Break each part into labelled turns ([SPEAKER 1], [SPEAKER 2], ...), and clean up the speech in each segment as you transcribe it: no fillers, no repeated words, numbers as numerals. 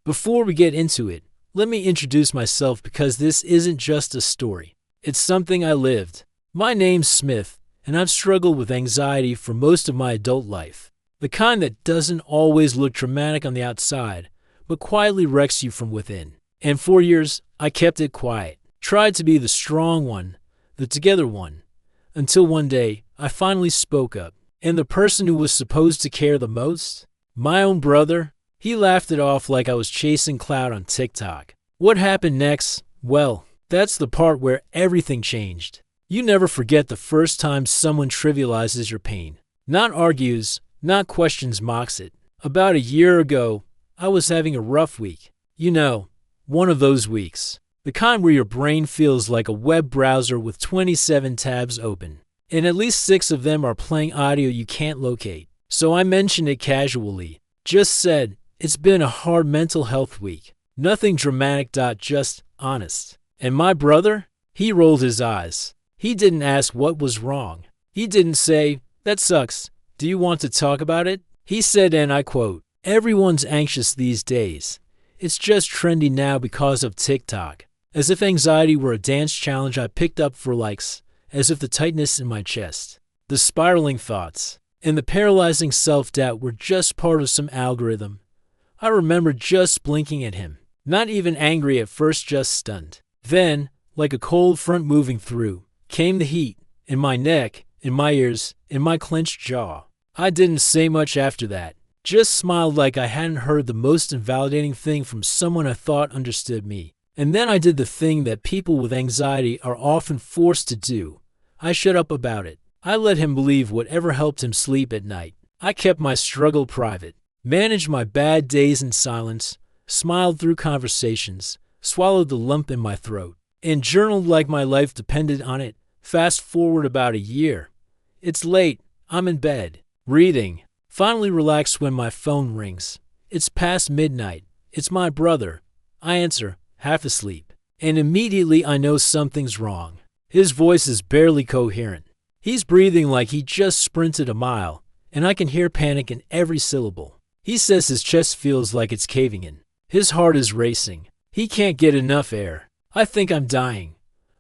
[SPEAKER 1] Before we get into it, let me introduce myself because this isn't just a story. It's something I lived. My name's Smith, and I've struggled with anxiety for most of my adult life. The kind that doesn't always look dramatic on the outside, but quietly wrecks you from within. And for years, I kept it quiet. Tried to be the strong one, the together one. Until one day, I finally spoke up. And the person who was supposed to care the most? My own brother? He laughed it off like I was chasing clout on TikTok. What happened next? Well, that's the part where everything changed. You never forget the first time someone trivializes your pain. Not argues, not questions, mocks it. About a year ago, I was having a rough week. You know, one of those weeks. The kind where your brain feels like a web browser with 27 tabs open. And at least 6 of them are playing audio you can't locate. So I mentioned it casually. Just said, it's been a hard mental health week. Nothing dramatic. Just honest. And my brother? He rolled his eyes. He didn't ask what was wrong. He didn't say, that sucks. Do you want to talk about it? He said, and I quote, everyone's anxious these days. It's just trendy now because of TikTok. As if anxiety were a dance challenge I picked up for likes. As if the tightness in my chest, the spiraling thoughts, and the paralyzing self-doubt were just part of some algorithm. I remember just blinking at him, not even angry at first, just stunned. Then, like a cold front moving through, came the heat, in my neck, in my ears, in my clenched jaw. I didn't say much after that, just smiled like I hadn't heard the most invalidating thing from someone I thought understood me. And then I did the thing that people with anxiety are often forced to do. I shut up about it. I let him believe whatever helped him sleep at night. I kept my struggle private, managed my bad days in silence, smiled through conversations, swallowed the lump in my throat, and journaled like my life depended on it. Fast forward about a year. It's late. I'm in bed, reading. Finally relaxed when my phone rings. It's past midnight. It's my brother. I answer, half asleep. And immediately I know something's wrong. His voice is barely coherent. He's breathing like he just sprinted a mile, and I can hear panic in every syllable. He says his chest feels like it's caving in. His heart is racing. He can't get enough air. I think I'm dying.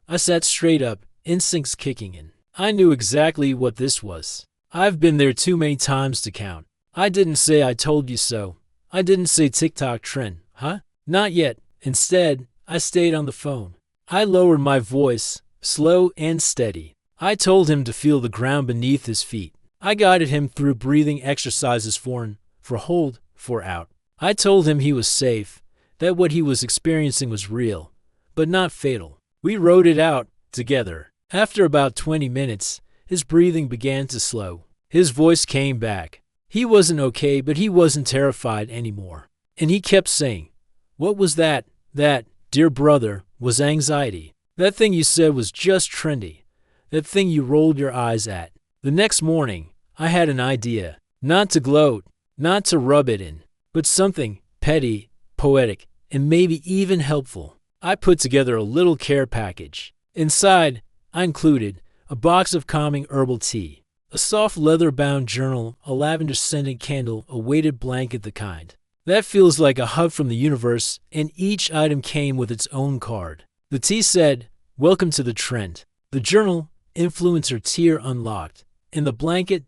[SPEAKER 1] I sat straight up, instincts kicking in. I knew exactly what this was. I've been there too many times to count. I didn't say I told you so. I didn't say TikTok trend, huh? Not yet. Instead, I stayed on the phone. I lowered my voice, slow and steady. I told him to feel the ground beneath his feet. I guided him through breathing exercises for in, for hold, for out. I told him he was safe, that what he was experiencing was real, but not fatal. We rode it out, together. After about 20 minutes, his breathing began to slow. His voice came back. He wasn't okay, but he wasn't terrified anymore. And he kept saying, what was that? That, dear brother, was anxiety. That thing you said was just trendy. That thing you rolled your eyes at. The next morning, I had an idea. Not to gloat, not to rub it in, but something petty, poetic, and maybe even helpful. I put together a little care package. Inside, I included a box of calming herbal tea, a soft leather-bound journal, a lavender-scented candle, a weighted blanket, the kind that feels like a hug from the universe, and each item came with its own card. The tea said, welcome to the trend. The journal, influencer tier unlocked. And the blanket,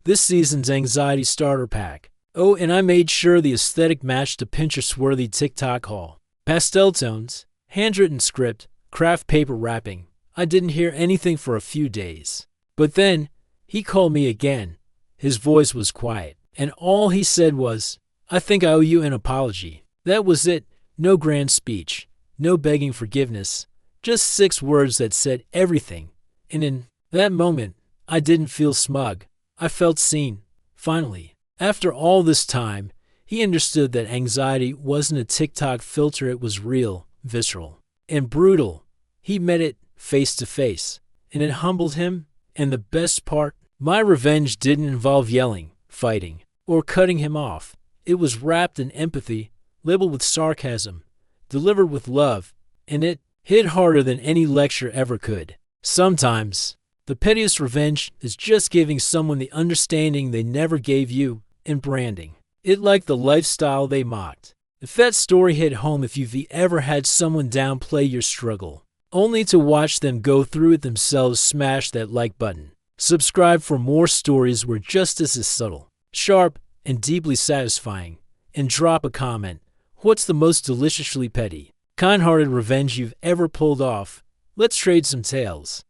[SPEAKER 1] this season's anxiety starter pack. Oh, and I made sure the aesthetic matched the Pinterest-worthy TikTok haul. Pastel tones, handwritten script, craft paper wrapping. I didn't hear anything for a few days. But then, he called me again. His voice was quiet, and all he said was, I think I owe you an apology. That was it. No grand speech. No begging forgiveness. Just 6 words that said everything. And in that moment, I didn't feel smug. I felt seen. Finally, after all this time, he understood that anxiety wasn't a TikTok filter. It was real, visceral, and brutal. He met it face to face, and it humbled him. And the best part, my revenge didn't involve yelling, fighting, or cutting him off. It was wrapped in empathy, labeled with sarcasm, delivered with love, and it hit harder than any lecture ever could. Sometimes, the pettiest revenge is just giving someone the understanding they never gave you, and branding it like the lifestyle they mocked. If that story hit home, if you've ever had someone downplay your struggle, only to watch them go through it themselves, smash that like button. Subscribe for more stories where justice is subtle, sharp, and deeply satisfying. And drop a comment. What's the most deliciously petty, kind-hearted revenge you've ever pulled off? Let's trade some tales.